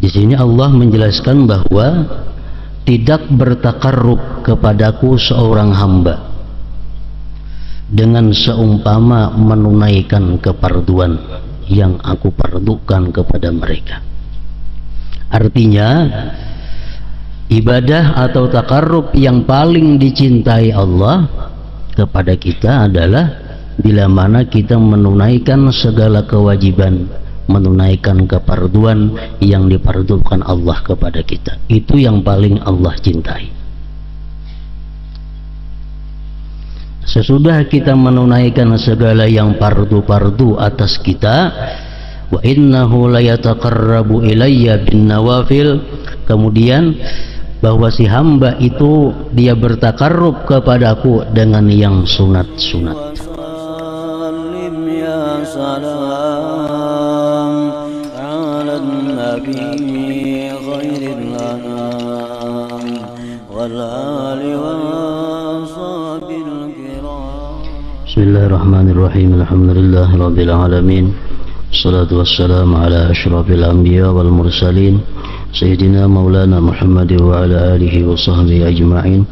Di sini Allah menjelaskan bahwa tidak bertakarrub kepadaku seorang hamba dengan seumpama menunaikan keparduan yang aku pardukan kepada mereka. Artinya, ibadah atau takarrub yang paling dicintai Allah kepada kita adalah bila mana kita menunaikan segala kewajiban, menunaikan keparduan yang dipardukan Allah kepada kita. Itu yang paling Allah cintai. Sesudah kita menunaikan segala yang fardu-fardu atas kita, wa innahu layataqarrabu ilayya bin nawafil, kemudian bahwa si hamba itu dia bertakarrub kepadaku dengan yang sunat-sunat. Bismillahirrahmanirrahim. Alhamdulillahirabbil alamin. Wassalatu wassalamu ala asyrafil anbiya wal mursalin sayyidina maulana Muhammad wa ala alihi wa sahbihi ajma'in.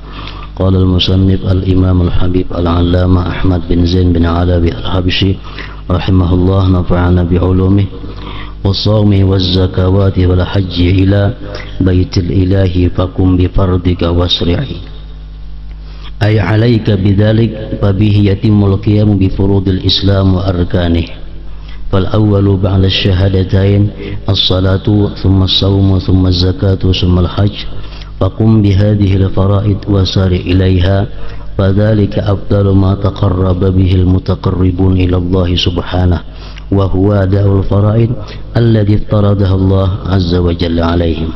Qala al-musannif al-imam al-habib al-allama Ahmad bin Zain bin Alawi al-Habsyi rahimahullah, nafa'ana bi'ulumihi was-sawmi waz-zakawati wal hajji ila baitil ilahi fakum bi fardika wasri'i. Ay alayka bidzalik fa bihi yatimul qiyam bi furudil Islam wa arkanih. Fal awwalu ba'da asyhadatayn as-salatu thumma as-sawmu thumma az-zakatu thumma al-hajj. Faqum bi hadhihi al-fara'id wa sari ilayha. Fadzalika afdalu ma taqarraba bihi al-mutaqarribun ila Allah subhanahu wa huwa da'ul fara'id alladhi iftaradaha Allah azza wa jalla alaihim.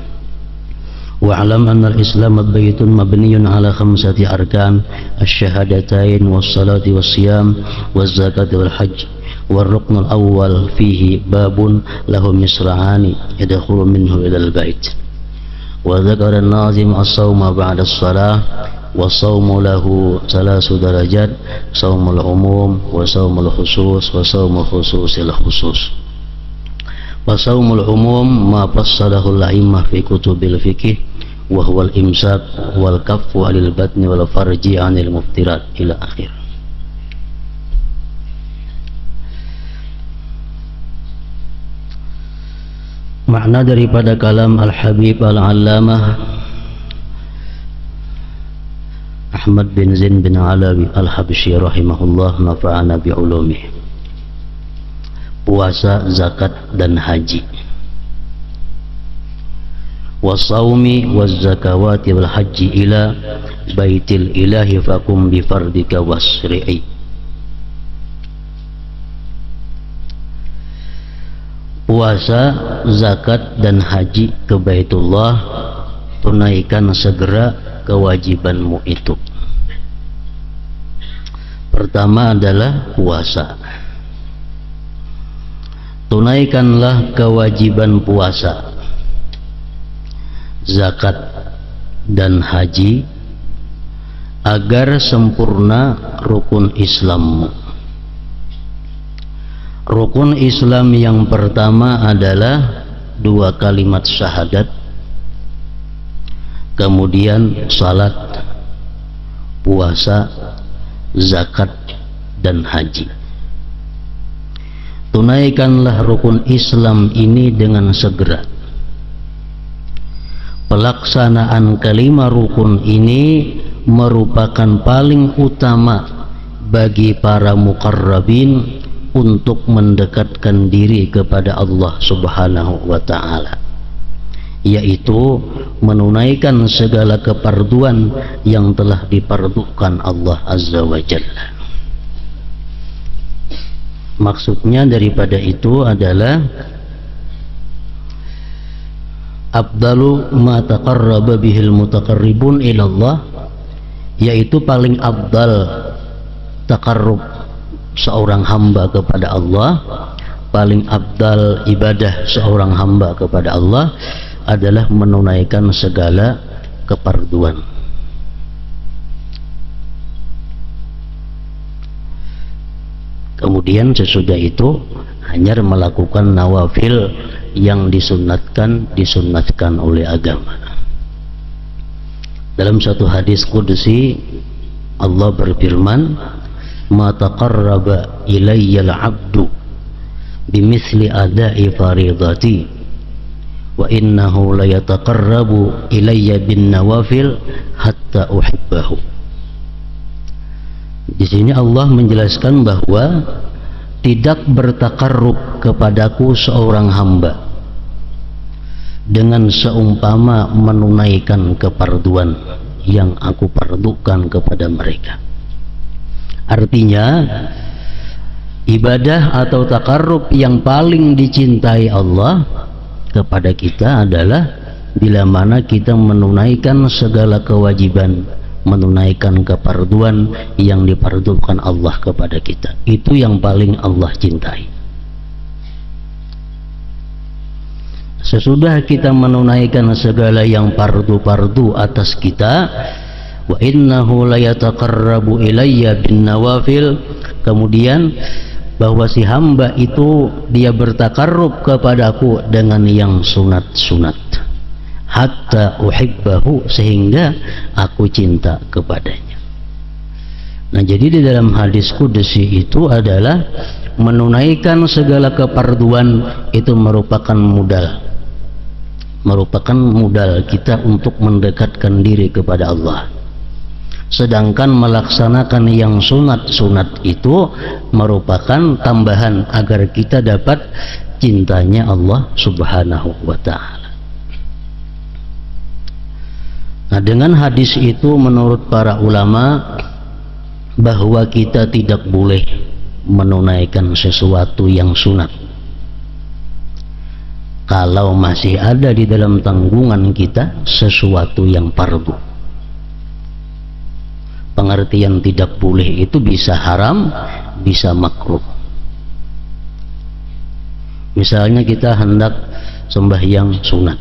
Wa'alam anna al-islam baytun mabniyun ala khamsati arkan ash-shahadatain was-salati was-siyam waz-zakati wal-hajj. Wal-rukn al-awwal fihi babun lahu misra'ani yadkhulu minhu ila al-bait. Wa dzakara an-nazim as-sawma ba'da as-salah wa sawmu lahu thalath darajat, sawmul umum wa sawmul khusus wa sawmul khususil khusus. Wasawmul umum ma fassalahu al-a'immah fi kutubil fiqh wa huwa al-imsak wal kaffu 'anil batni wal farji 'anil muftirat ila akhir. Makna daripada kalam Al-Habib Al-Allamah Ahmad bin Zain bin Alawi Al-Habsyi rahimahullah, nafa'ana bi'ulumihi. Puasa, zakat dan haji. Wasawmi wazzakawati wal haji ila baitil ilahi fakum bi fardika wasri'i. Puasa, zakat dan haji ke Baitullah, tunaikan segera kewajibanmu itu. Pertama adalah puasa. Tunaikanlah kewajiban puasa, zakat dan haji agar sempurna rukun Islammu. Rukun Islam yang pertama adalah 2 kalimat syahadat, kemudian salat, puasa, zakat dan haji. Tunaikanlah rukun Islam ini dengan segera. Pelaksanaan kelima rukun ini merupakan paling utama bagi para muqarrabin untuk mendekatkan diri kepada Allah subhanahu wa ta'ala, yaitu menunaikan segala keparduan yang telah dipardukan Allah azza wa jalla. Maksudnya daripada itu adalah afdalu ma taqarraba bihil mutaqarribun ilallah, yaitu paling afdal taqarrub seorang hamba kepada Allah, paling afdal ibadah seorang hamba kepada Allah adalah menunaikan segala keparduan. Kemudian sesudah itu hanya melakukan nawafil yang disunatkan oleh agama. Dalam satu hadis qudsi Allah berfirman, "Ma taqarraba ilayya al-'abdu bimithli ada'i faridati wa innahu la yataqarrabu ilayya bin nawafil hatta uhibbahu." Di sini Allah menjelaskan bahwa tidak bertakarrub kepadaku seorang hamba dengan seumpama menunaikan keparduan yang aku pardukan kepada mereka. Artinya, ibadah atau takarrub yang paling dicintai Allah kepada kita adalah bila mana kita menunaikan segala kewajiban, menunaikan keparduan yang dipardukan Allah kepada kita. Itu yang paling Allah cintai. Sesudah kita menunaikan segala yang fardu-fardu atas kita, wa innahu la yataqarrabu ilayya bin nawafil, kemudian bahwa si hamba itu dia bertakarrub kepadaku dengan yang sunat-sunat, hatta uhibbahu, sehingga aku cinta kepadanya. Nah, jadi di dalam hadis qudsi itu adalah menunaikan segala keparduan itu merupakan modal kita untuk mendekatkan diri kepada Allah. Sedangkan melaksanakan yang sunat-sunat itu merupakan tambahan agar kita dapat cintanya Allah Subhanahu wa ta'ala. Nah, dengan hadis itu menurut para ulama bahwa kita tidak boleh menunaikan sesuatu yang sunat kalau masih ada di dalam tanggungan kita sesuatu yang fardu. Pengertian tidak boleh itu bisa haram, bisa makruh. Misalnya kita hendak sembahyang sunat.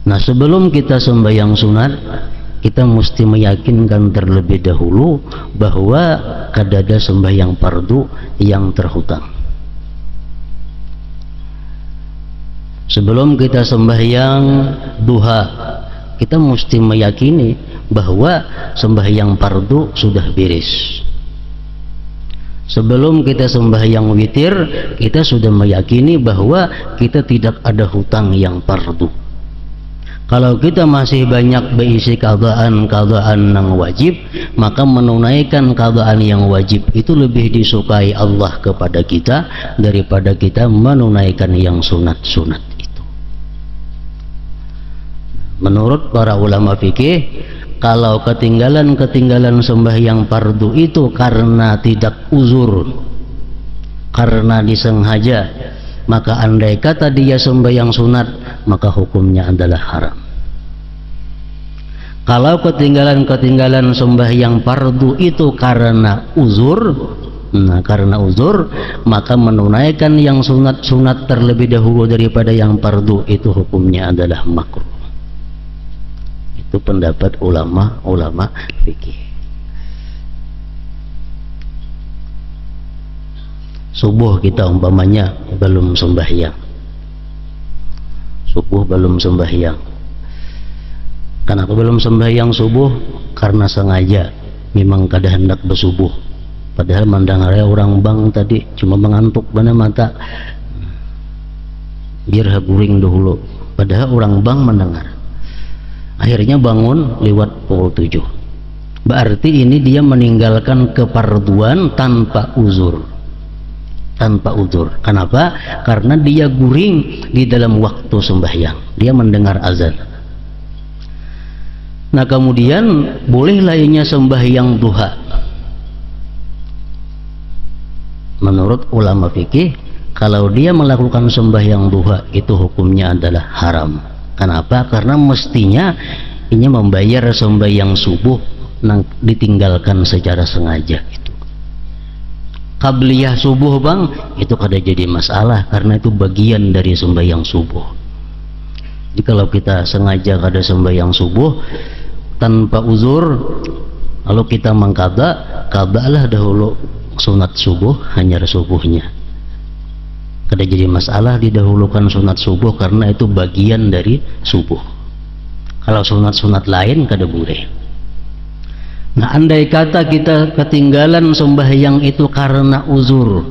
Nah, sebelum kita sembahyang sunat, kita mesti meyakinkan terlebih dahulu bahwa ada sembahyang fardu yang terhutang. Sebelum kita sembahyang duha, kita mesti meyakini bahwa sembahyang fardu sudah beres. Sebelum kita sembahyang witir, kita sudah meyakini bahwa kita tidak ada hutang yang fardu. Kalau kita masih banyak berisi qadaan yang wajib, maka menunaikan qadaan yang wajib itu lebih disukai Allah kepada kita daripada kita menunaikan yang sunat-sunat itu. Menurut para ulama fikih, kalau ketinggalan sembahyang fardu itu karena tidak uzur, karena disengaja, maka andai kata dia sembahyang sunat, maka hukumnya adalah haram. Kalau ketinggalan sembahyang fardu itu karena uzur, maka menunaikan yang sunat terlebih dahulu daripada yang fardu itu hukumnya adalah makruh. Itu pendapat ulama fikih. Subuh kita umpamanya belum sembahyang. Kenapa belum sembahyang subuh? Karena sengaja memang kada hendak bersubuh. Padahal mendengarnya orang bang tadi cuma mengantuk bana mata. Biar haburing dahulu. Padahal orang bang mendengar. Akhirnya bangun lewat pukul 7. Berarti ini dia meninggalkan keparduan tanpa uzur. Kenapa? Karena dia guring di dalam waktu sembahyang. Dia mendengar azan. Nah, kemudian boleh lainnya sembahyang duha. Menurut ulama fikih, kalau dia melakukan sembahyang duha itu hukumnya adalah haram. Kenapa? Karena mestinya ini membayar sembahyang subuh yang ditinggalkan secara sengaja itu. Qabliyah subuh bang, itu kada jadi masalah karena itu bagian dari sembahyang subuh. Jadi kalau kita sengaja kada sembahyang subuh tanpa uzur, lalu kita mengqadha, qadhalah dahulu sunat subuh hanya subuhnya. Kada jadi masalah didahulukan sunat subuh karena itu bagian dari subuh. Kalau sunat-sunat lain kada boleh. Nah, andai kata kita ketinggalan sembahyang itu karena uzur,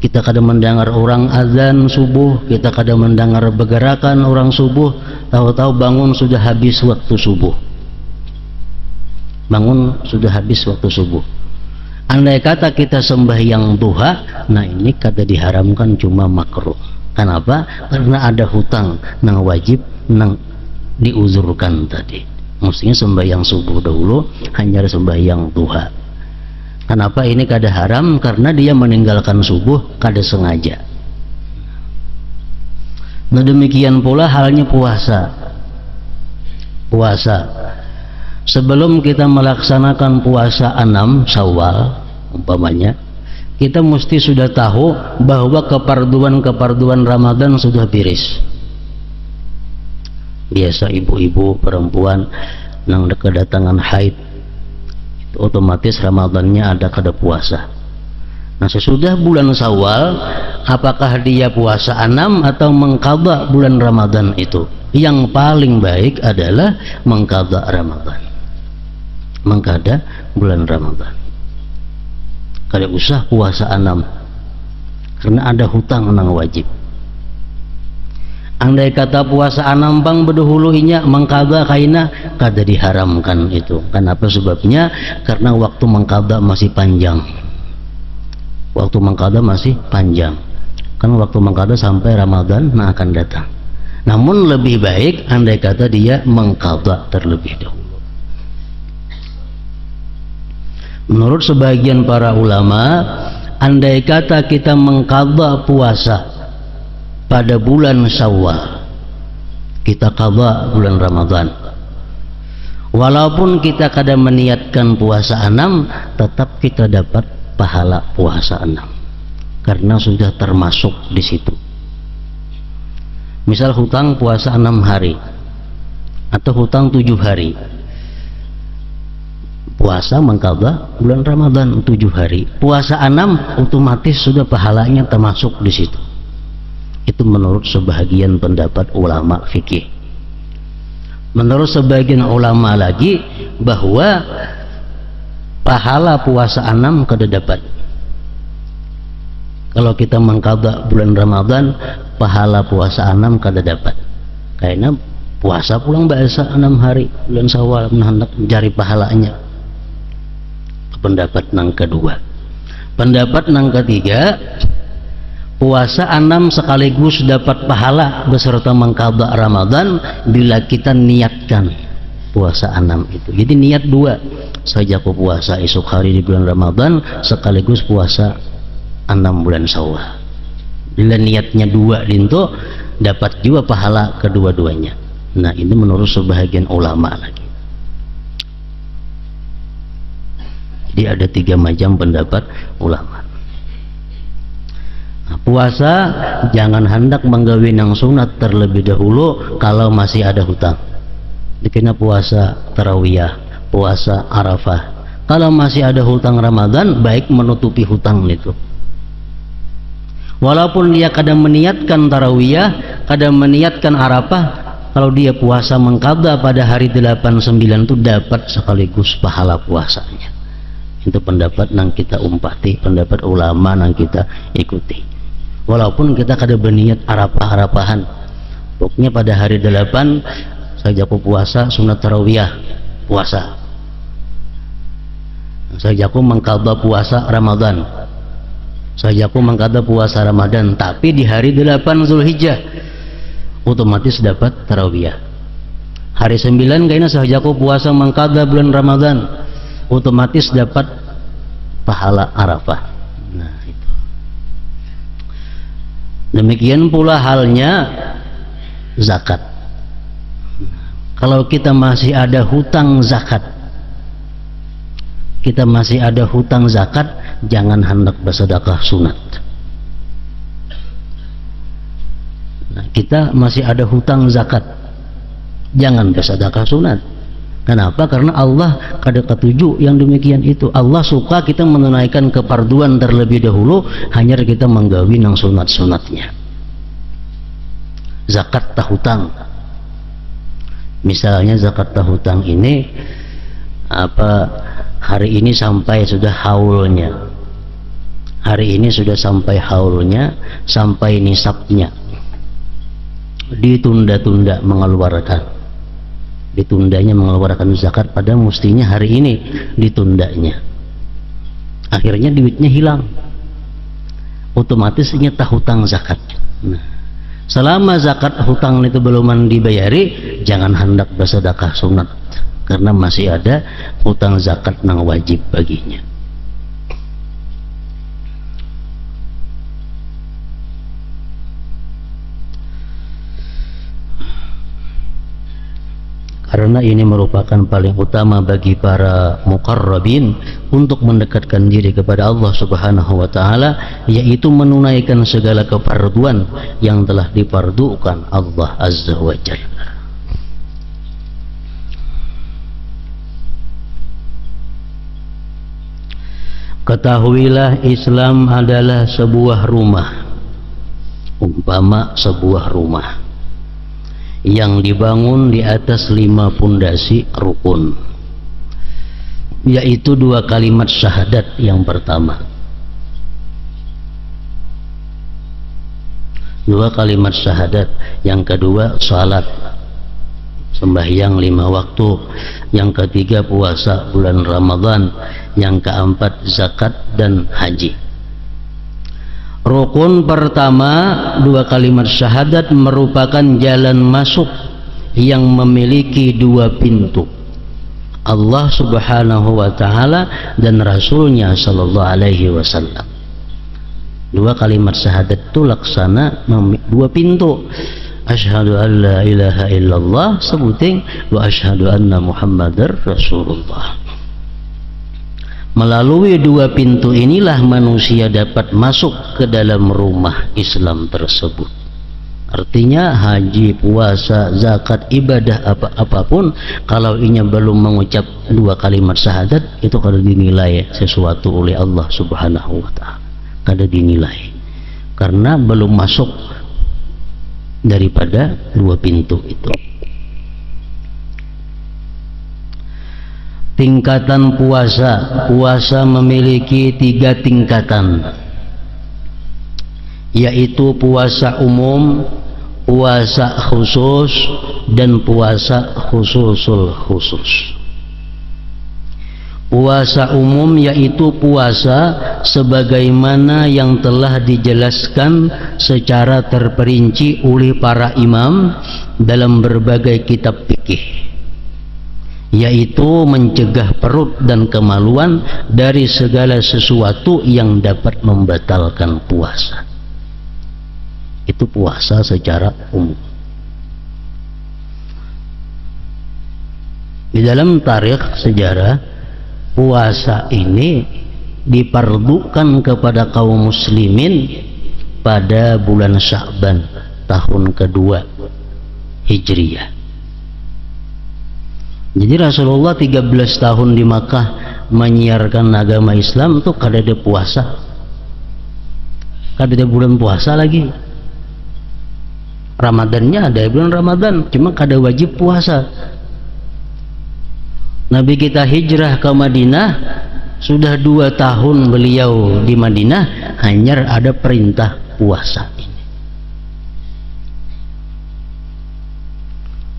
kita kada mendengar orang azan subuh, kita kada mendengar bergerakan orang subuh, tahu-tahu bangun sudah habis waktu subuh. Bangun sudah habis waktu subuh. Andai kata kita sembahyang duha, nah ini kada diharamkan, cuma makruh. Kenapa? Karena ada hutang nang wajib nang diuzurkan tadi. Mestinya sembahyang subuh dahulu, hanya sembahyang duha. Kenapa ini kada haram? Karena dia meninggalkan subuh kada sengaja. Nah, demikian pula halnya puasa. Sebelum kita melaksanakan puasa 6 Syawal umpamanya, kita mesti sudah tahu bahwa keparduan Ramadan sudah beres. Biasa ibu-ibu perempuan nang kedatangan haid, otomatis Ramadannya ada kada puasa. Nah, sesudah bulan Syawal, apakah dia puasa 6 atau mengqadha bulan Ramadan itu? Yang paling baik adalah mengqadha Ramadan. Mengqadha bulan Ramadan. Kada usah puasa 6 karena ada hutang nang wajib. Andai kata puasa 6 bang berdahulunya mengqadha kaina kada diharamkan itu. Kenapa sebabnya? Karena waktu mengqadha masih panjang. Waktu mengqadha masih panjang. Kan waktu mengqadha sampai Ramadan nah akan datang. Namun lebih baik andai kata dia mengqadha terlebih dahulu. Menurut sebagian para ulama, andai kata kita mengqadha puasa pada bulan Syawal, kita qadha bulan Ramadan, walaupun kita kada meniatkan puasa 6, tetap kita dapat pahala puasa 6 karena sudah termasuk di situ. Misal hutang puasa 6 hari atau hutang 7 hari, puasa mengqadha bulan Ramadan 7 hari, puasa 6 otomatis sudah pahalanya termasuk di situ. Itu menurut sebagian pendapat ulama fikih. Menurut sebagian ulama lagi bahwa pahala puasa 6 kada dapat. Kalau kita mengqadha bulan Ramadan, pahala puasa 6 kada dapat. Karena puasa pulang bahasa 6 hari bulan Syawal hendak mencari pahalanya. Pendapat nang kedua. Pendapat nang ketiga, puasa 6 sekaligus dapat pahala beserta mengqadha Ramadan bila kita niatkan puasa 6 itu. Jadi niat 2, saja aku puasa esok hari di bulan Ramadan sekaligus puasa 6 bulan Syawal. Bila niatnya 2 lintu, dapat juga pahala kedua-duanya. Nah, ini menurut sebahagian ulama lagi. Jadi ada 3 macam pendapat ulama. Nah, puasa jangan hendak menggawi nang sunat terlebih dahulu kalau masih ada hutang. Dikena puasa tarawiyah, puasa Arafah. Kalau masih ada hutang Ramadan, baik menutupi hutang itu. Walaupun dia kadang meniatkan tarawiyah, kadang meniatkan Arafah, kalau dia puasa mengqadha pada hari 8-9 itu dapat sekaligus pahala puasanya. Itu pendapat nang kita umpati, pendapat ulama nang kita ikuti. Walaupun kita kada berniat Arafah-Arafahan, pokoknya pada hari 8 saja aku puasa sunat tarawiyah, puasa. Saja aku mengqadha puasa Ramadan. Saja aku mengqadha puasa Ramadan, tapi di hari 8 Zulhijjah otomatis dapat tarawiyah. Hari 9 kayaknya saja aku puasa mengqadha bulan Ramadan, otomatis dapat pahala Arafah. Nah, itu. Demikian pula halnya zakat. Kalau kita masih ada hutang zakat, jangan hendak bersedekah sunat. Nah, kita masih ada hutang zakat, jangan bersedekah sunat. Kenapa? Karena Allah kada ketuju yang demikian itu. Allah suka kita menunaikan keparduan terlebih dahulu, hanya kita menggawi nang sunat-sunatnya. Zakat tahutang, misalnya zakat tahutang ini hari ini sampai sudah haulnya, hari ini sudah sampai haulnya, sampai nisabnya, ditunda-tunda mengeluarkan, ditundanya mengeluarkan zakat, pada mestinya hari ini ditundanya. Akhirnya duitnya hilang, otomatis nyetah hutang zakat. Nah, selama zakat hutang itu belum dibayari, jangan hendak bersedekah sunat, karena masih ada hutang zakat yang wajib baginya. Karena ini merupakan paling utama bagi para muqarrabin untuk mendekatkan diri kepada Allah Subhanahu wa taala, yaitu menunaikan segala kefarduan yang telah dipardukan Allah Azza wa Jalla. Ketahuilah Islam adalah sebuah rumah, umpama sebuah rumah yang dibangun di atas 5 pondasi rukun, yaitu 2 kalimat syahadat yang pertama, 2 kalimat syahadat, yang kedua salat sembahyang 5 waktu, yang ketiga puasa bulan Ramadan, yang keempat zakat dan haji. Rukun pertama 2 kalimat syahadat merupakan jalan masuk yang memiliki 2 pintu, Allah Subhanahu wa ta'ala dan Rasulnya Sallallahu Alaihi Wasallam. 2 kalimat syahadat itu laksana 2 pintu. Asyhadu an la ilaha illallah, sebuting wa asyhadu anna Muhammadar Rasulullah. Melalui 2 pintu inilah manusia dapat masuk ke dalam rumah Islam tersebut. Artinya haji, puasa, zakat, ibadah apapun, kalau inya belum mengucap 2 kalimat syahadat, itu kada dinilai sesuatu oleh Allah Subhanahu wa ta'ala, kada dinilai, karena belum masuk daripada 2 pintu itu. Tingkatan puasa memiliki 3 tingkatan, yaitu puasa umum, puasa khusus, dan puasa khususul khusus. Puasa umum yaitu puasa sebagaimana yang telah dijelaskan secara terperinci oleh para imam dalam berbagai kitab fikih, yaitu mencegah perut dan kemaluan dari segala sesuatu yang dapat membatalkan puasa. Itu puasa secara umum. Di dalam tarikh sejarah, puasa ini dipardukan kepada kaum muslimin pada bulan Sya'ban tahun kedua Hijriyah. Jadi Rasulullah 13 tahun di Makkah menyiarkan agama Islam itu kada ada puasa, kada ada bulan puasa lagi. Ramadannya ada bulan Ramadan, cuma kada wajib puasa. Nabi kita hijrah ke Madinah, sudah 2 tahun beliau di Madinah, hanya ada perintah puasa ini.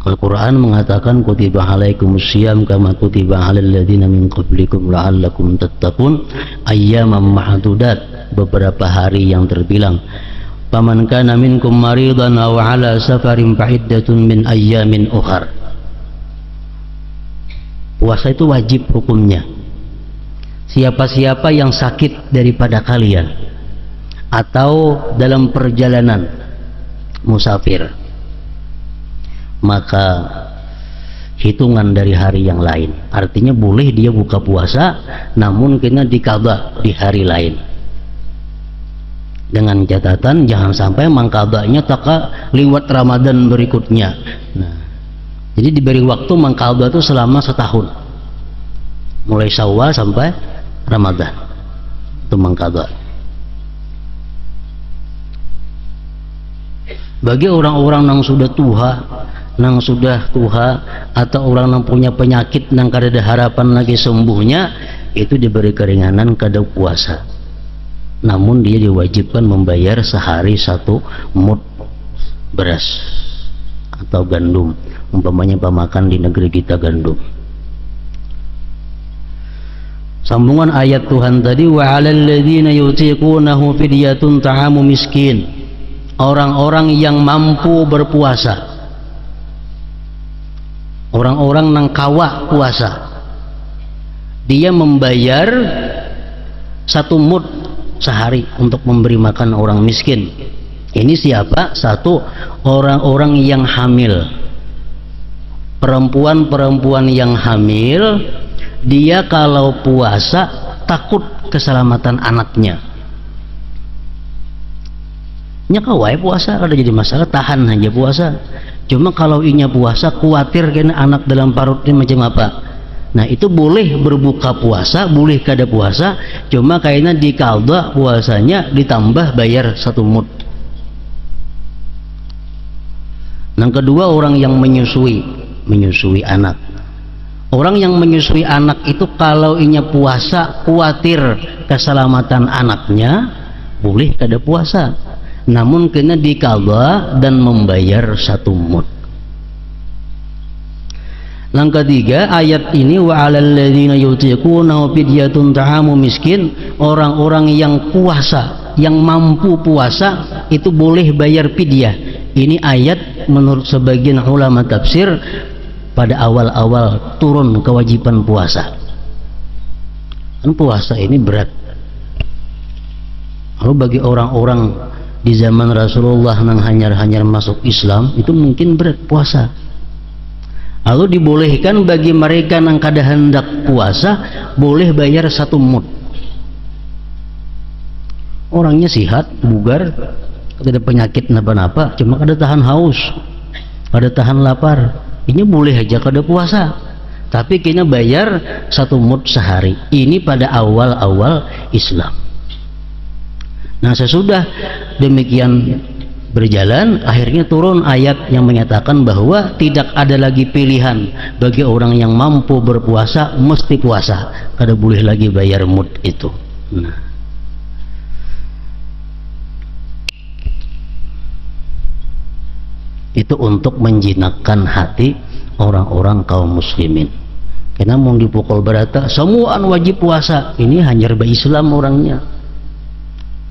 Al-Quran mengatakan kutiba alaikumus syiyam kama kutiba alal ladzina min qablikum la'allakum tattaqun, ayyaman ma'dudat, beberapa hari yang terbilang. Faman kana minkum maridan aw ala safarin fa iddatun min ayyamin ukhar. Puasa itu wajib hukumnya. Siapa-siapa yang sakit daripada kalian atau dalam perjalanan musafir, maka hitungan dari hari yang lain. Artinya boleh dia buka puasa, namun kena dikada di hari lain, dengan catatan jangan sampai mangkadanya taka liwat Ramadan berikutnya. Nah, Jadi diberi waktu mengqadha itu selama setahun, mulai Syawal sampai Ramadan itu mengqadha. Bagi orang-orang yang sudah tua atau orang yang punya penyakit yang kada ada harapan lagi sembuhnya, itu diberi keringanan kada puasa, namun dia diwajibkan membayar sehari 1 mud beras atau gandum, umpamanya pemakan di negeri kita gandum. Sambungan ayat Tuhan tadi, wa 'alal ladzina yutiqunahu fidyatun ta'amu miskin. Orang-orang yang mampu berpuasa, orang-orang nang kawa puasa, dia membayar 1 mud sehari untuk memberi makan orang miskin. Ini siapa? 1, orang-orang yang hamil, perempuan-perempuan yang hamil, dia kalau puasa takut keselamatan anaknya. Nya kawai puasa kada jadi masalah, tahan aja puasa. Cuma kalau inya puasa khawatir kena anak dalam parutnya macam apa. Nah itu boleh berbuka puasa, boleh kada puasa, cuma kayaknya diqadha puasanya ditambah bayar 1 mud. Yang kedua, orang yang menyusui anak. Orang yang menyusui anak itu kalau inya puasa khawatir keselamatan anaknya, boleh kada puasa, namun kena diqadha dan membayar 1 mud. Yang ketiga, ayat ini wa 'alal ladzina yutiqunahu fidyatun ta'amu miskin. Orang-orang yang puasa, yang mampu puasa itu boleh bayar fidyah. Ini ayat menurut sebagian ulama tafsir pada awal-awal turun kewajiban puasa. Kan puasa ini berat. Lalu bagi orang-orang di zaman Rasulullah yang hanyar-hanyar masuk Islam itu mungkin berat puasa. Lalu dibolehkan bagi mereka yang kada hendak puasa boleh bayar 1 mud. Orangnya sihat, bugar, tidak ada penyakit napa-napa, cuma kada tahan haus, kada tahan lapar, ini boleh aja kada puasa, tapi kena bayar 1 mud sehari. Ini pada awal-awal Islam. Nah sesudah demikian berjalan, akhirnya turun ayat yang menyatakan bahwa tidak ada lagi pilihan bagi orang yang mampu berpuasa, mesti puasa, kada boleh lagi bayar mud itu. Nah, itu untuk menjinakkan hati orang-orang kaum muslimin. Karena mau dipukul berata semuaan wajib puasa, ini hanya Islam orangnya.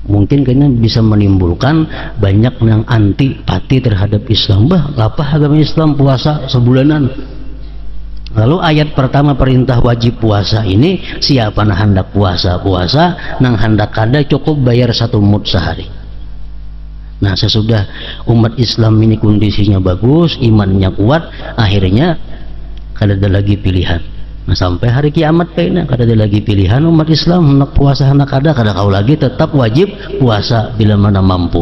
Mungkin kayaknya bisa menimbulkan banyak yang antipati terhadap Islam. Apa agama Islam puasa sebulanan? Lalu ayat pertama perintah wajib puasa ini, siapa yang hendak puasa, nang hendak kada cukup bayar 1 mud sehari. Nah sesudah umat Islam ini kondisinya bagus, imannya kuat, akhirnya kada ada lagi pilihan. Nah sampai hari kiamat kayaknya kada ada lagi pilihan umat Islam, hendak puasa hendak kada kau lagi, tetap wajib puasa bila mana mampu.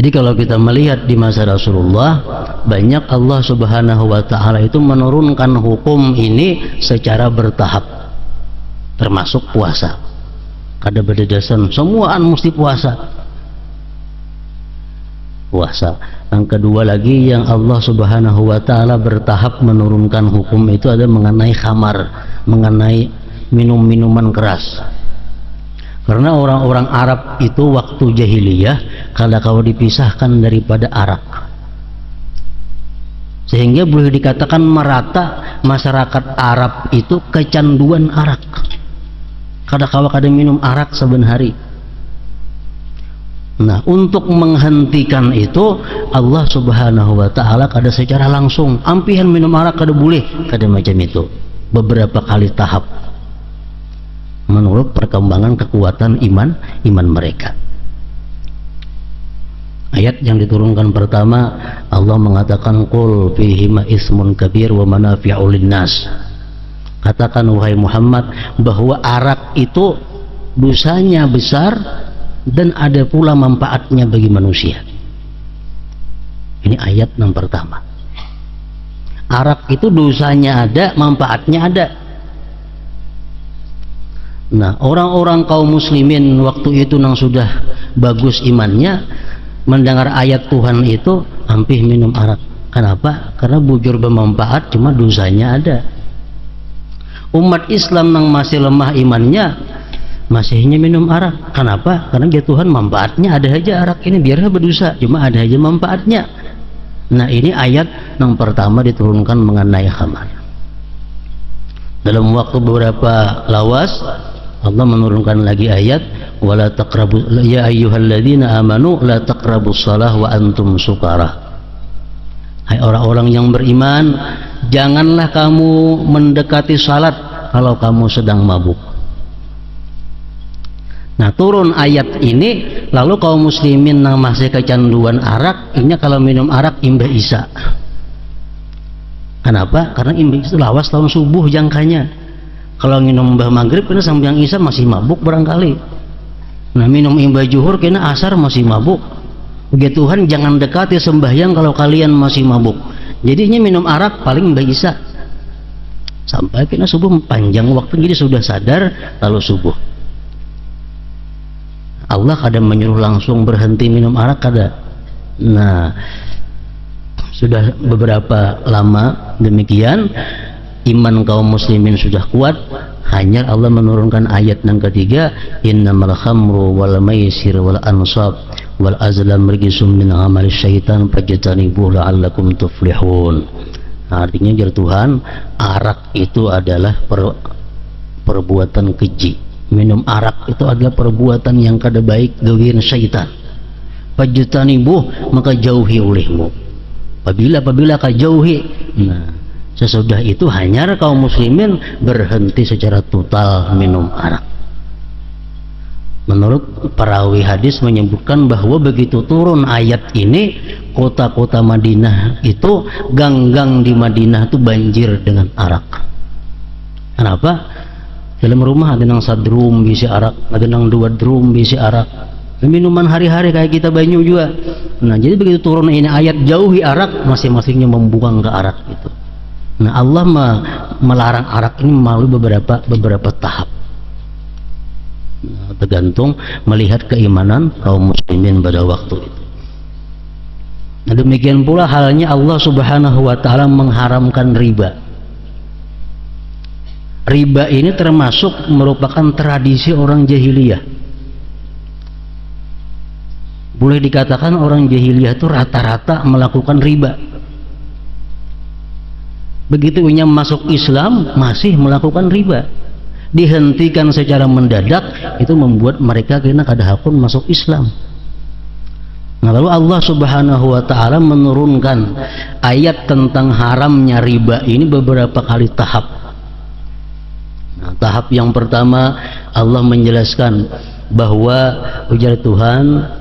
Jadi kalau kita melihat di masa Rasulullah, banyak Allah Subhanahu wa ta'ala itu menurunkan hukum ini secara bertahap, termasuk puasa. Kada berdasarkan semuaan mesti puasa. Yang kedua lagi yang Allah Subhanahu wa ta'ala bertahap menurunkan hukum itu ada mengenai khamar, mengenai minum-minuman keras. Karena orang-orang Arab itu waktu jahiliyah kalau dipisahkan daripada arak, sehingga boleh dikatakan merata masyarakat Arab itu kecanduan arak. Kada minum arak saben hari. Nah untuk menghentikan itu Allah Subhanahu wa ta'ala kada secara langsung ampihan minum arak kada boleh, kada macam itu, beberapa kali tahap menurut perkembangan kekuatan iman mereka. Ayat yang diturunkan pertama, Allah mengatakan qul fihima ismun kabir wa manafi'u linnas. Katakan wahai Muhammad bahwa arak itu dosanya besar dan ada pula manfaatnya bagi manusia. Ini ayat yang pertama. Arak itu dosanya ada, manfaatnya ada. Nah, orang-orang kaum muslimin waktu itu yang sudah bagus imannya, mendengar ayat Tuhan itu hampir minum arak. Kenapa? Karena bujur bermanfaat, cuma dosanya ada. Umat Islam yang masih lemah imannya, masihnya minum arak. Kenapa? Karena dia Tuhan manfaatnya ada aja arak ini, biarlah berdosa, cuma ada aja manfaatnya. Nah, ini ayat yang pertama diturunkan mengenai khamar. Dalam waktu beberapa lawas Allah menurunkan lagi ayat wala taqrabu ya ayyuhalladzina amanu la taqrabus shalah wa antum sukara. Hai orang-orang yang beriman, janganlah kamu mendekati salat kalau kamu sedang mabuk. Nah, turun ayat ini, lalu kaum muslimin yang masih kecanduan arak, ini kalau minum arak imbah isya. Kenapa? Karena imbah itu lawas tahun subuh jangkanya. Kalau minum imbah maghrib kena sampai yang isya masih mabuk barangkali. Nah, minum imbah zuhur kena asar masih mabuk. Begitu Tuhan, jangan dekati sembahyang kalau kalian masih mabuk. Jadinya minum arak paling imbah isya. Sampai kena subuh panjang waktu, jadi sudah sadar lalu subuh. Allah kadang menyuruh langsung berhenti minum arak kada. Nah, sudah beberapa lama demikian, iman kaum muslimin sudah kuat, hanya Allah menurunkan ayat yang ketiga, innamal khamru wal maisir wal ansab wal azlam rijsum min amali syaitan fajtanibuhu la'allakum tuflihun. Artinya jar Tuhan, arak itu adalah perbuatan keji. Minum arak itu adalah perbuatan yang kada baik gawian syaitan. Fajtanibuh, maka jauhi olehmu. Apabila kau jauhi, nah, sesudah itu hanya kaum muslimin berhenti secara total minum arak. Menurut perawi hadis menyebutkan bahwa begitu turun ayat ini, kota-kota Madinah itu, gang-gang di Madinah itu banjir dengan arak. Kenapa? Dalam rumah ada yang sadrum bisi arak, ada yang 2 drum bisi arak. Minuman hari-hari kayak kita banyu juga. Nah, jadi begitu turun ini ayat jauhi arak, masing-masingnya membuang ke arak itu. Nah, Allah melarang arak ini melalui beberapa tahap. Nah, tergantung melihat keimanan kaum muslimin pada waktu itu. Nah, demikian pula halnya Allah Subhanahu wa taala mengharamkan riba. Riba ini termasuk merupakan tradisi orang jahiliyah. Boleh dikatakan orang jahiliyah itu rata-rata melakukan riba. Begitu ia masuk Islam masih melakukan riba. Dihentikan secara mendadak, itu membuat mereka kena kada hakun masuk Islam. Nah, lalu Allah Subhanahu wa taala menurunkan ayat tentang haramnya riba ini beberapa kali tahap. Nah, tahap yang pertama Allah menjelaskan bahwa ujar Tuhan,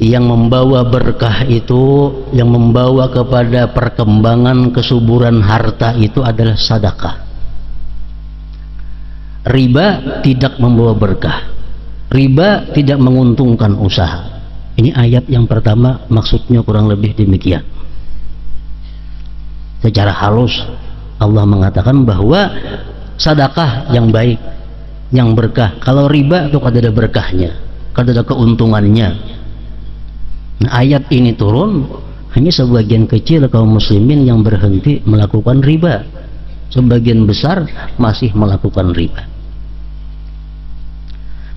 yang membawa berkah itu, yang membawa kepada perkembangan kesuburan harta itu adalah sedekah. Riba tidak membawa berkah, riba tidak menguntungkan usaha. Ini ayat yang pertama, maksudnya kurang lebih demikian. Secara halus Allah mengatakan bahwa sedekah yang baik, yang berkah. Kalau riba itu kada ada berkahnya, kada ada keuntungannya. Nah, ayat ini turun, hanya sebagian kecil kaum muslimin yang berhenti melakukan riba. Sebagian besar masih melakukan riba.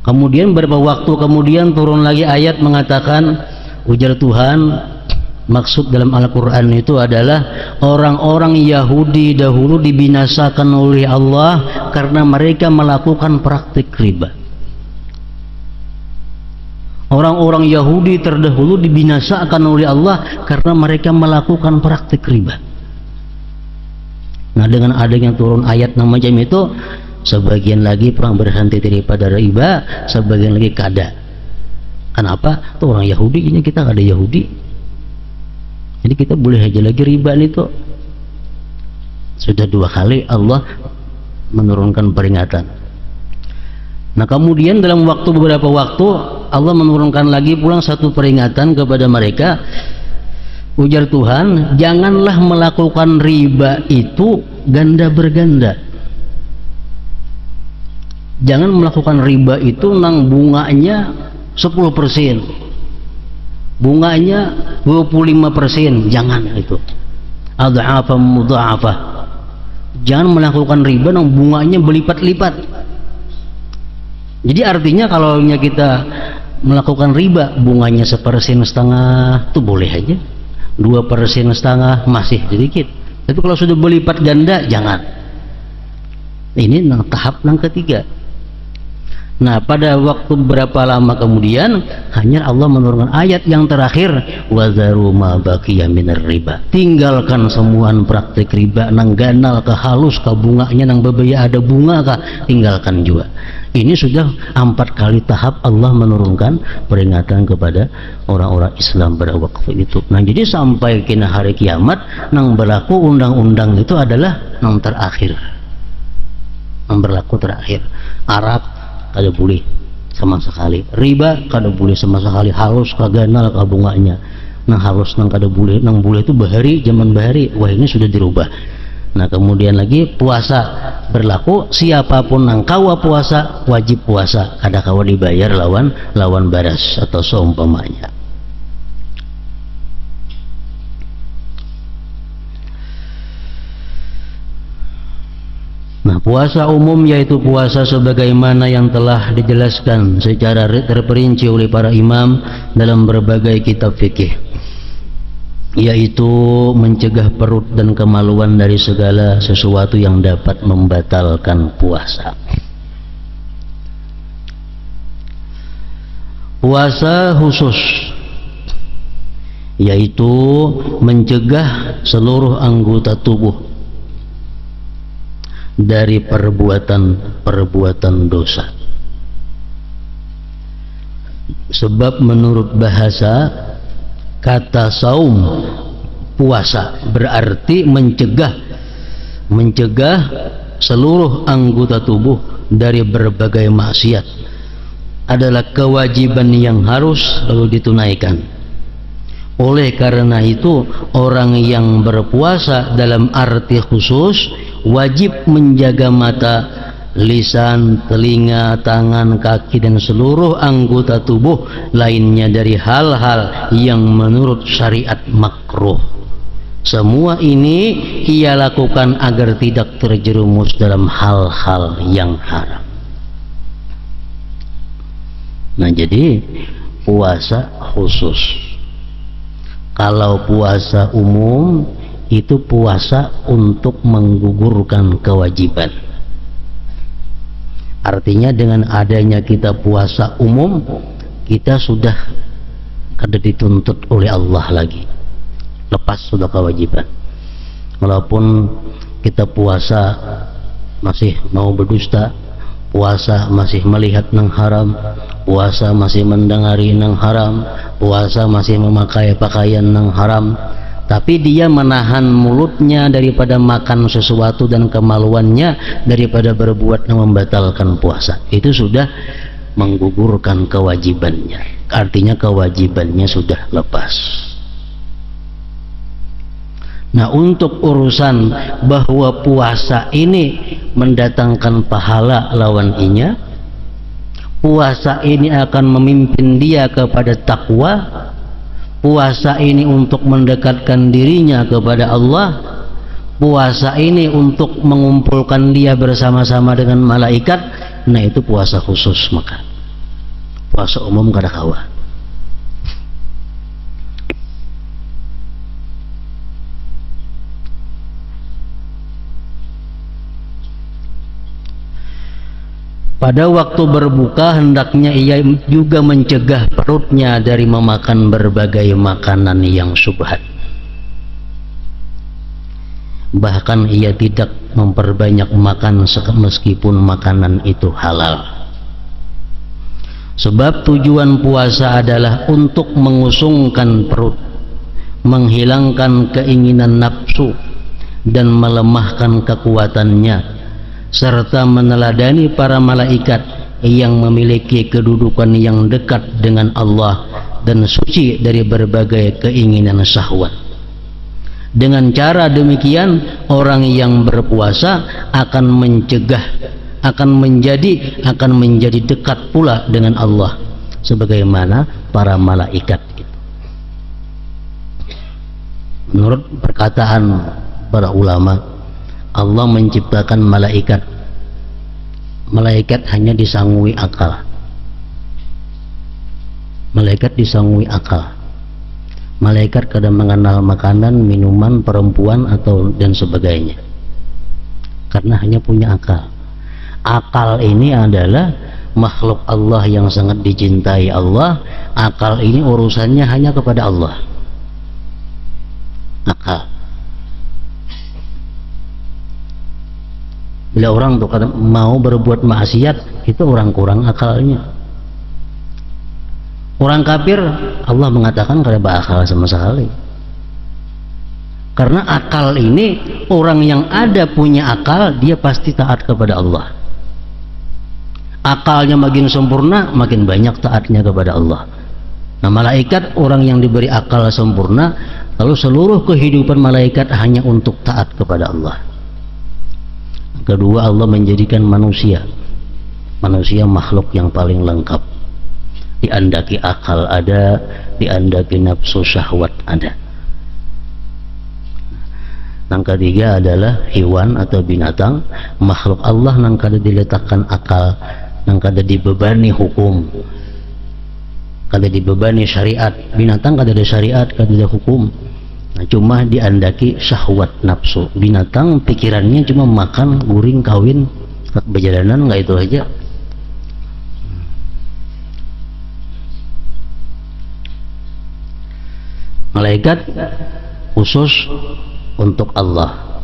Kemudian beberapa waktu kemudian turun lagi ayat mengatakan, ujar Tuhan, maksud dalam Al-Quran itu adalah orang-orang Yahudi dahulu dibinasakan oleh Allah karena mereka melakukan praktik riba. Orang-orang Yahudi terdahulu dibinasakan oleh Allah karena mereka melakukan praktik riba. Nah, dengan adanya turun ayat yang macam itu, sebagian lagi perang berhenti daripada riba, sebagian lagi kada. Kenapa? Itu orang Yahudi, ini kita kada Yahudi. Jadi kita boleh aja lagi riba itu. Sudah 2 kali Allah menurunkan peringatan. Nah, kemudian dalam beberapa waktu Allah menurunkan lagi pulang satu peringatan kepada mereka. Ujar Tuhan, janganlah melakukan riba itu ganda berganda. Jangan melakukan riba itu nang bunganya 10%, bunganya 25%, jangan itu. Adha'afan mudha'afah. Jangan melakukan riba nang bunganya berlipat-lipat. Jadi artinya kalau kita melakukan riba bunganya 1,5% itu boleh aja, 2,5% masih sedikit. Tapi kalau sudah berlipat ganda jangan. Ini tahap yang ketiga. Nah, pada waktu berapa lama kemudian hanya Allah menurunkan ayat yang terakhir, wazaru ma baqiya minar riba. Tinggalkan semuaan praktik riba, nang ganal ke halus ke bunganya, nang bebaya ada bunga kah, tinggalkan juga. Ini sudah 4 kali tahap Allah menurunkan peringatan kepada orang-orang Islam pada waktu itu. Nah, jadi sampai kena hari kiamat nang berlaku undang-undang itu adalah nang terakhir, nang berlaku terakhir. Arab kada boleh sama sekali, riba kada boleh sama sekali, halus kaganal ka bunganya, nang halus nang kada boleh, nang boleh itu bahari, zaman bahari. Wah, ini sudah dirubah. Nah, kemudian lagi puasa berlaku, siapapun nang kawa puasa wajib puasa, kada kawa dibayar lawan baras atau seumpamanya. Nah, puasa umum yaitu puasa sebagaimana yang telah dijelaskan secara terperinci oleh para imam dalam berbagai kitab fikih, yaitu mencegah perut dan kemaluan dari segala sesuatu yang dapat membatalkan puasa. Puasa khusus yaitu mencegah seluruh anggota tubuh dari perbuatan dosa. Sebab menurut bahasa, kata saum, puasa, berarti mencegah seluruh anggota tubuh dari berbagai maksiat, adalah kewajiban yang harus lalu ditunaikan. Oleh karena itu, orang yang berpuasa dalam arti khusus wajib menjaga mata, lisan, telinga, tangan, kaki, dan seluruh anggota tubuh lainnya dari hal-hal yang menurut syariat makruh. Semua ini ia lakukan agar tidak terjerumus dalam hal-hal yang haram. Nah, jadi puasa khusus. Kalau puasa umum itu puasa untuk menggugurkan kewajiban. Artinya dengan adanya kita puasa umum, kita sudah kada dituntut oleh Allah lagi, lepas sudah kewajiban. Walaupun kita puasa masih mau berdusta, puasa masih melihat nang haram, puasa masih mendengari nang haram, puasa masih memakai pakaian nang haram, tapi dia menahan mulutnya daripada makan sesuatu dan kemaluannya daripada berbuat yang membatalkan puasa, itu sudah menggugurkan kewajibannya. Artinya kewajibannya sudah lepas. Nah, untuk urusan bahwa puasa ini mendatangkan pahala lawan inya, puasa ini akan memimpin dia kepada takwa, puasa ini untuk mendekatkan dirinya kepada Allah, puasa ini untuk mengumpulkan dia bersama-sama dengan malaikat, nah itu puasa khusus. Maka puasa umum kada kawa. Pada waktu berbuka hendaknya ia juga mencegah perutnya dari memakan berbagai makanan yang syubhat. Bahkan ia tidak memperbanyak makan meskipun makanan itu halal. Sebab tujuan puasa adalah untuk mengusungkan perut, menghilangkan keinginan nafsu, dan melemahkan kekuatannya, serta meneladani para malaikat yang memiliki kedudukan yang dekat dengan Allah dan suci dari berbagai keinginan syahwat. Dengan cara demikian orang yang berpuasa akan mencegah, akan menjadi dekat pula dengan Allah sebagaimana para malaikat. Menurut perkataan para ulama, Allah menciptakan malaikat. Malaikat hanya disangui akal. Malaikat disangui akal. Malaikat kadang mengenal makanan, minuman, perempuan atau dan sebagainya. Karena hanya punya akal. Akal ini adalah makhluk Allah yang sangat dicintai Allah. Akal ini urusannya hanya kepada Allah. Akal. Bila orang tuh kadang mau berbuat maksiat, itu orang kurang akalnya. Orang kafir Allah mengatakan kada berakal sama sekali. Karena akal ini, orang yang ada punya akal, dia pasti taat kepada Allah. Akalnya makin sempurna, makin banyak taatnya kepada Allah. Nah, malaikat orang yang diberi akal sempurna, lalu seluruh kehidupan malaikat hanya untuk taat kepada Allah. Kedua, Allah menjadikan manusia makhluk yang paling lengkap. Diandaki akal ada, diandaki nafsu syahwat ada. Yang ketiga adalah hewan atau binatang, makhluk Allah yang kada diletakkan akal, yang kada dibebani hukum, kada dibebani syariat. Binatang kada ada syariat, kada ada hukum. Nah, cuma diandaki syahwat nafsu. Binatang pikirannya cuma makan, guring, kawin, berjalanan, nggak itu aja. Malaikat khusus untuk Allah,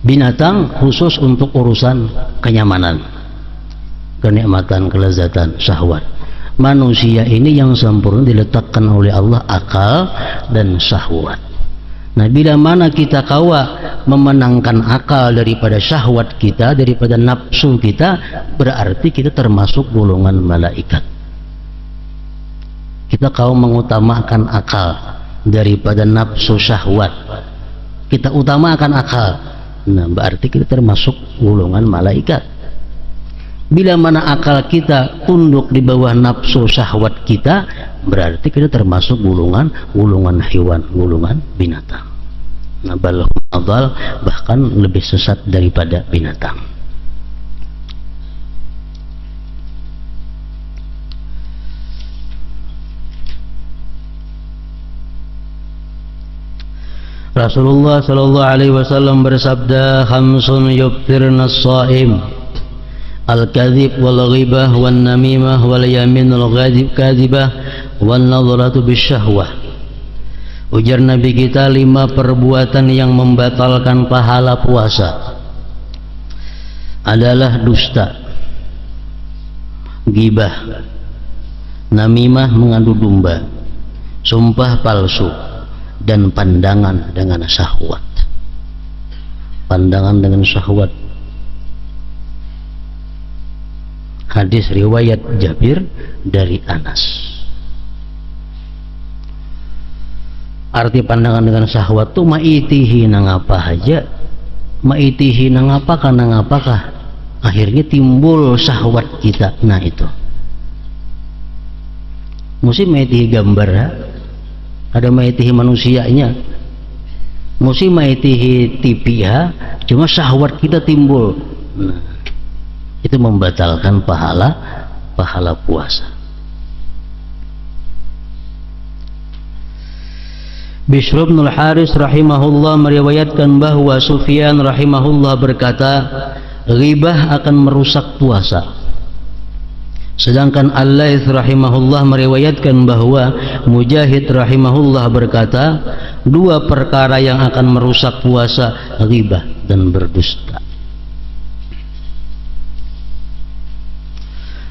binatang khusus untuk urusan kenyamanan, kenikmatan, kelezatan, syahwat. Manusia ini yang sempurna diletakkan oleh Allah akal dan syahwat. Nah, bila mana kita kawa memenangkan akal daripada syahwat kita, daripada nafsu kita, berarti kita termasuk golongan malaikat. Kita kawa mengutamakan akal daripada nafsu syahwat, kita utamakan akal, nah berarti kita termasuk golongan malaikat. Bila mana akal kita tunduk di bawah nafsu syahwat kita, berarti kita termasuk golongan hewan, golongan binatang. Nah, balhum adal, bahkan lebih sesat daripada binatang. Rasulullah sallallahu alaihi wasallam bersabda, khamsun yuftirna as-shaim, al-kadhib wal ghibah wan namimah wal yaminul kadhibah wan nadhratu bisyahwah. Ujar Nabi kita, 5 perbuatan yang membatalkan pahala puasa adalah dusta, ghibah, namimah mengadu domba, sumpah palsu, dan pandangan dengan syahwat. Pandangan dengan syahwat. Hadis riwayat Jabir dari Anas. Arti pandangan dengan syahwat itu maitihi nang apa aja, maitihi nang apakah, akhirnya timbul syahwat kita. Nah itu mesti maitihi gambar ya? Ada maitihi manusianya, mesti maitihi TV ya, cuma syahwat kita timbul. Nah, itu membatalkan pahala puasa. Bishr bin al-Haris rahimahullah meriwayatkan bahwa Sufyan rahimahullah berkata, ghibah akan merusak puasa. Sedangkan Al-Laits rahimahullah meriwayatkan bahwa Mujahid rahimahullah berkata, 2 perkara yang akan merusak puasa, ghibah dan berdusta.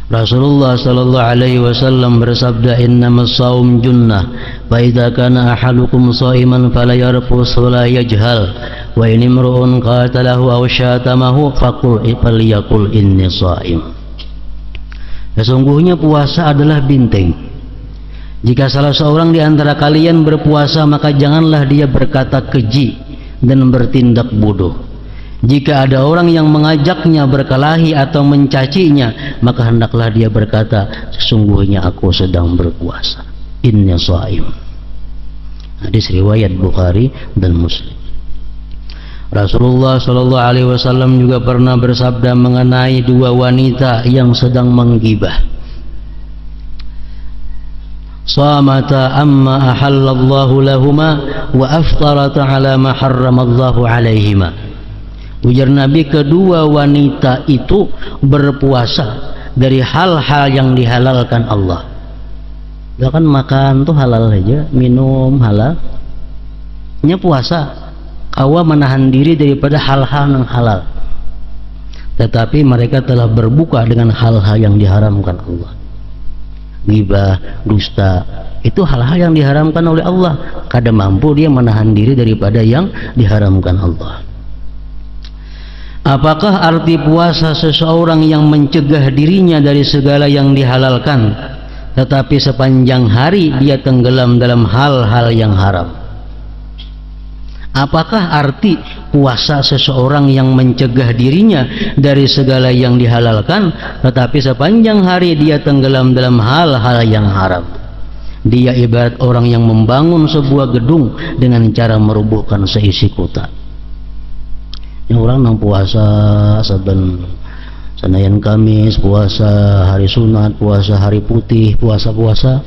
Rasulullah sallallahu alaihi wasallam bersabda, innamas shaum junnah fa idza kana ahadukum shaiman fala yarfus wala yajhal wa in imru'un qatalahu aw syatamahu falyaqul inni shaim. Sesungguhnya puasa adalah benteng. Jika salah seorang di antara kalian berpuasa, maka janganlah dia berkata keji dan bertindak bodoh. Jika ada orang yang mengajaknya berkelahi atau mencacinya, maka hendaklah dia berkata, sesungguhnya aku sedang berpuasa. Inni shaim. Hadis riwayat Bukhari dan Muslim. Rasulullah Shallallahu Alaihi Wasallam juga pernah bersabda mengenai dua wanita yang sedang menggibah. Samata amma ahallallahu lahuma wa aftarata ala ma harramallahu alaihima. Ujar Nabi, kedua wanita itu berpuasa dari hal-hal yang dihalalkan Allah. Ya kan makan tuh halal aja, minum halal. Nya puasa, kawa menahan diri daripada hal-hal yang halal. Tetapi mereka telah berbuka dengan hal-hal yang diharamkan Allah. Ghibah, dusta, itu hal-hal yang diharamkan oleh Allah. Kada mampu dia menahan diri daripada yang diharamkan Allah. Apakah arti puasa seseorang yang mencegah dirinya dari segala yang dihalalkan, tetapi sepanjang hari dia tenggelam dalam hal-hal yang haram? Apakah arti puasa seseorang yang mencegah dirinya dari segala yang dihalalkan, tetapi sepanjang hari dia tenggelam dalam hal-hal yang haram? Dia ibarat orang yang membangun sebuah gedung dengan cara merubuhkan seisi kota. Ini orang nang puasa saben Senayan Kamis, puasa hari sunat, puasa hari putih, puasa-puasa,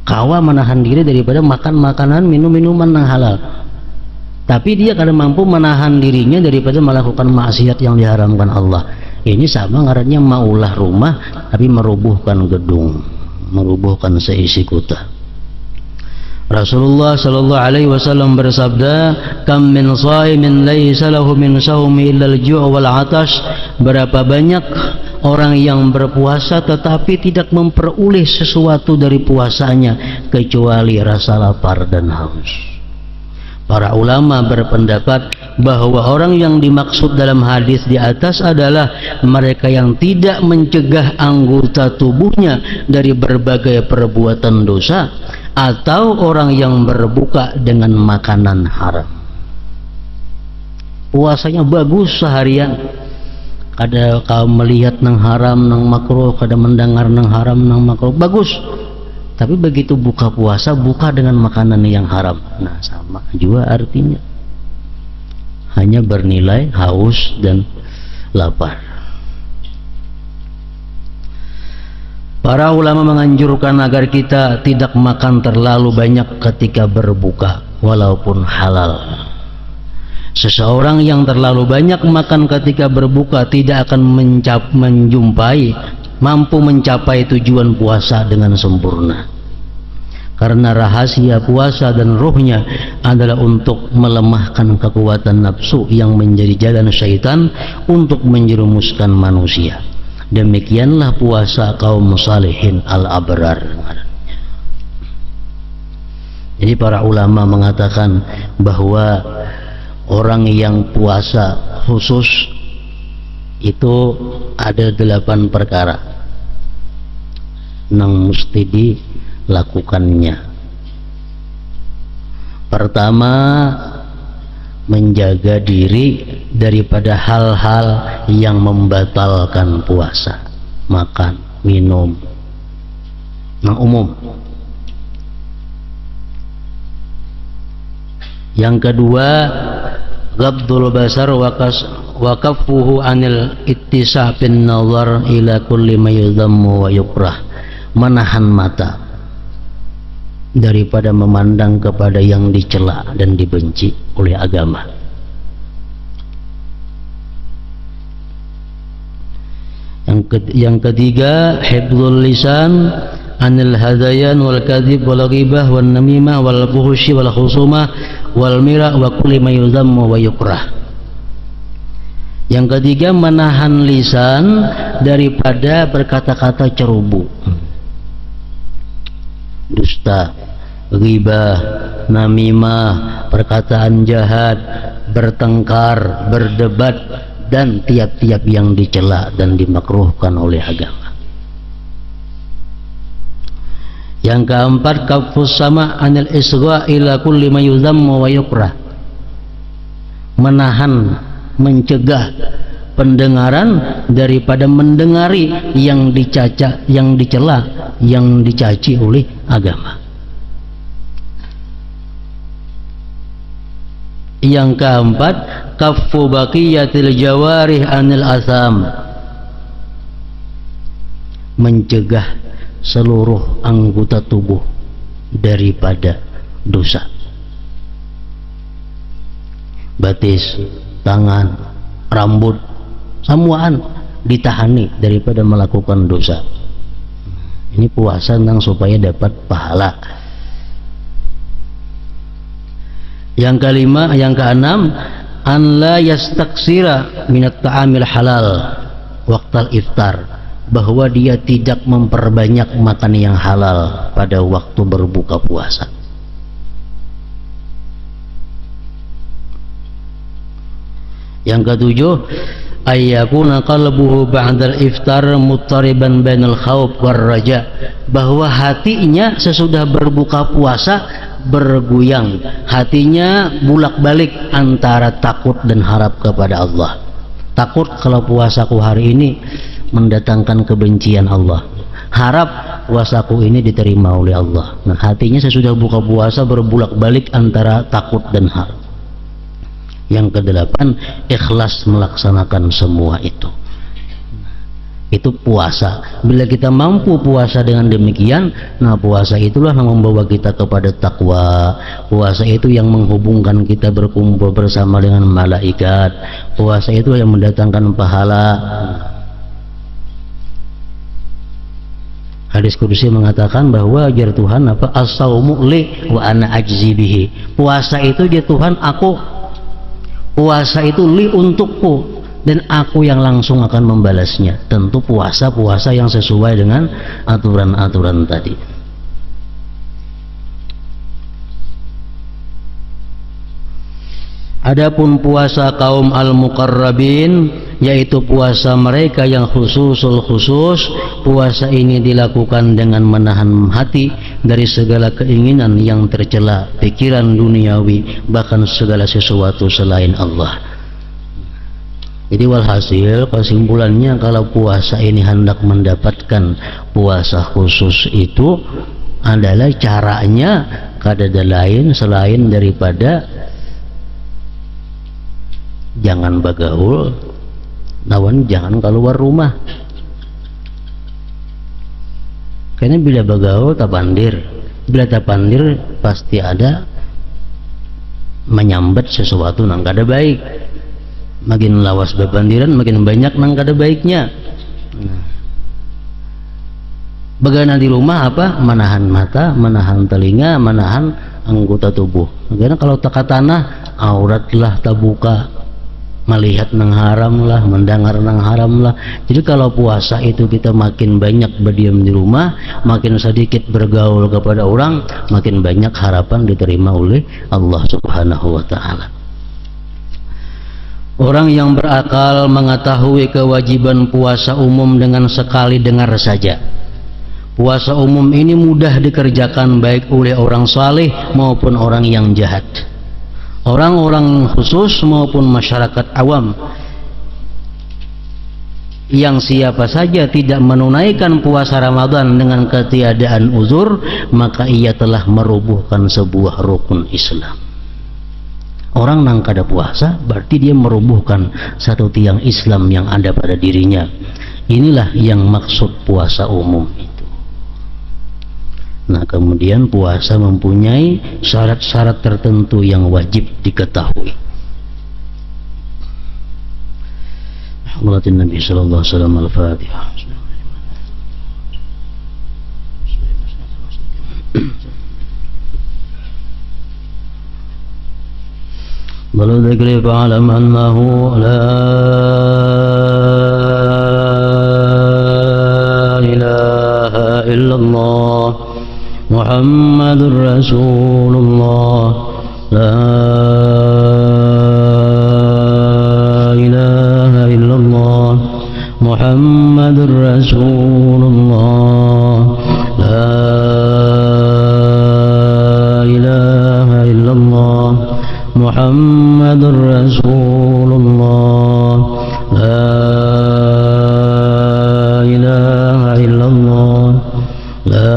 kawa menahan diri daripada makan makanan, minum minuman yang halal. Tapi dia kadang mampu menahan dirinya daripada melakukan maksiat yang diharamkan Allah. Ini sama ngarannya maulah rumah tapi merubuhkan gedung, merubuhkan seisi kota. Rasulullah Shallallahu Alaihi Wasallam bersabda, "Kam min shaimin laisa lahu min shaumi illa al-ju' wal 'atash." Berapa banyak orang yang berpuasa tetapi tidak memperoleh sesuatu dari puasanya kecuali rasa lapar dan haus. Para ulama berpendapat bahwa orang yang dimaksud dalam hadis di atas adalah mereka yang tidak mencegah anggota tubuhnya dari berbagai perbuatan dosa, atau orang yang berbuka dengan makanan haram. Puasanya bagus seharian, kada kau melihat nang haram nang makruh, kada mendengar nang haram nang makruh, bagus. Tapi begitu buka puasa, buka dengan makanan yang haram. Nah, sama juga artinya. Hanya bernilai haus dan lapar. Para ulama menganjurkan agar kita tidak makan terlalu banyak ketika berbuka, walaupun halal. Seseorang yang terlalu banyak makan ketika berbuka tidak akan mampu mencapai tujuan puasa dengan sempurna. Karena rahasia puasa dan ruhnya adalah untuk melemahkan kekuatan nafsu yang menjadi jalan syaitan untuk menjerumuskan manusia. Demikianlah puasa kaum salihin al-abrar. Jadi para ulama mengatakan bahwa orang yang puasa khusus itu ada 8 perkara yang mesti dilakukannya. Pertama, menjaga diri daripada hal-hal yang membatalkan puasa, makan, minum, yang umum. Yang kedua, ghabdul basar wa kaffuhu anil ittisafin nazar ila kulli ma yudhammu wa yukrah, menahan mata daripada memandang kepada yang dicela dan dibenci oleh agama. Yang ketiga, hifdzul lisan anil hadayan wal kadhib wal ghibah wal namimah wal fuhsyi wal khusumah wal mira wa kulli ma yudhammu wa yukrah. Yang ketiga, menahan lisan daripada berkata-kata ceroboh, dusta, ghibah, namimah, perkataan jahat, bertengkar, berdebat, dan tiap-tiap yang dicela dan dimakruhkan oleh agama. Yang keempat, kafus sama anil isgha ila kulli ma yudhammu wa yukrah, menahan, mencegah pendengaran daripada mendengari yang dicaca, yang dicela, yang dicaci oleh agama. Yang keempat, kaffu baqiyatil jawarih anil asam, mencegah seluruh anggota tubuh daripada dosa. Batis, tangan, rambut, semuaan ditahani daripada melakukan dosa. Ini puasa tentang supaya dapat pahala. Yang kelima, yang keenam, an la yastaksira minat ta'amil halal waqtal iftar, bahwa dia tidak memperbanyak makan yang halal pada waktu berbuka puasa. Yang ketujuh, ayyakuna qalbuhu ba'dal iftar muttariban bainal khauf war raja, bahwa hatinya sesudah berbuka puasa bergoyang, hatinya bulak-balik antara takut dan harap kepada Allah. Takut kalau puasaku hari ini mendatangkan kebencian Allah, harap puasaku ini diterima oleh Allah. Nah, hatinya sesudah buka puasa berbulak-balik antara takut dan harap. Yang kedelapan, ikhlas melaksanakan semua itu. Itu puasa. Bila kita mampu puasa dengan demikian, nah puasa itulah yang membawa kita kepada takwa. Puasa itu yang menghubungkan kita berkumpul bersama dengan malaikat. Puasa itu yang mendatangkan pahala. Hadis qudsi mengatakan bahwa ajar Tuhan apa, as-saumu li wa ana ajzi bihi. Puasa itu dia Tuhan, aku. Puasa itu li untukku dan aku yang langsung akan membalasnya. Tentu puasa-puasa yang sesuai dengan aturan-aturan tadi. Adapun puasa kaum al-muqarrabin, yaitu puasa mereka yang khususul khusus, puasa ini dilakukan dengan menahan hati dari segala keinginan yang tercela, pikiran duniawi, bahkan segala sesuatu selain Allah. Jadi walhasil kesimpulannya, kalau puasa ini hendak mendapatkan puasa khusus itu adalah caranya kadada lain selain daripada jangan bagaul, nawan jangan keluar rumah. Karena bila bagaul tapandir, bila tapandir pasti ada menyambat sesuatu nang kada baik. Makin lawas bepandiran makin banyak nang kada baiknya. Bagaimana di rumah apa? Menahan mata, menahan telinga, menahan anggota tubuh. Karena kalau taka tanah, auratlah terbuka, melihat nang haram lah, mendengar nang haram lah. Jadi kalau puasa itu kita makin banyak berdiam di rumah, makin sedikit bergaul kepada orang, makin banyak harapan diterima oleh Allah Subhanahu wa ta'ala. Orang yang berakal mengetahui kewajiban puasa umum dengan sekali dengar saja. Puasa umum ini mudah dikerjakan baik oleh orang saleh maupun orang yang jahat, orang-orang khusus maupun masyarakat awam. Yang siapa saja tidak menunaikan puasa Ramadan dengan ketiadaan uzur, maka ia telah merubuhkan sebuah rukun Islam. Orang nang kada puasa berarti dia merubuhkan satu tiang Islam yang ada pada dirinya. Inilah yang maksud puasa umum itu. Nah, kemudian puasa mempunyai syarat-syarat tertentu yang wajib diketahui. Nabi sallallahu alaihi wasallam al-Fatihah. Walau dzikri fa'alam annahu la ilaha illallah Muhammadur Rasulullah, la ilaha illallah Muhammadur Rasulullah, la ilaha illallah محمد رسول الله لا إله إلا الله لا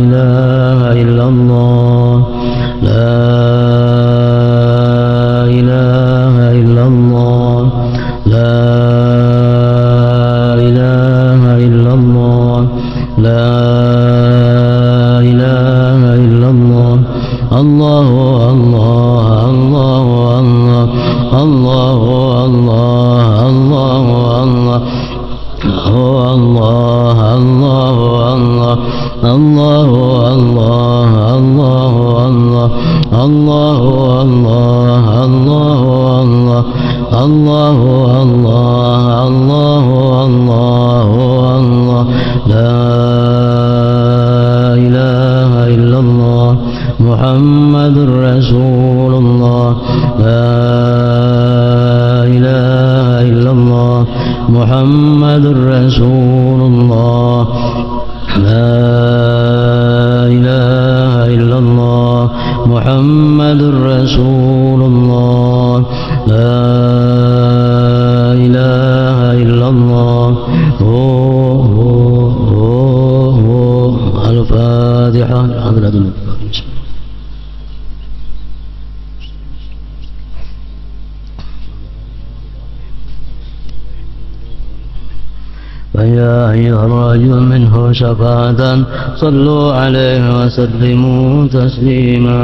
إله إلا الله لا إله إلا الله لا إله إلا الله لا إله إلا الله الله الله الله الله الله الله الله هو الله الله الله الله الله الله الله الله الله الله الله الله الله الله الله لا إله إلا الله محمد رسول الله لا إله إلا الله محمد رسول الله لا إله إلا الله محمد رسول الله لا إله إلا الله الفاتحة حضرة النبي. فيا أيها الرجل منه شفاعة صلوا عليه وسلموا تسليما.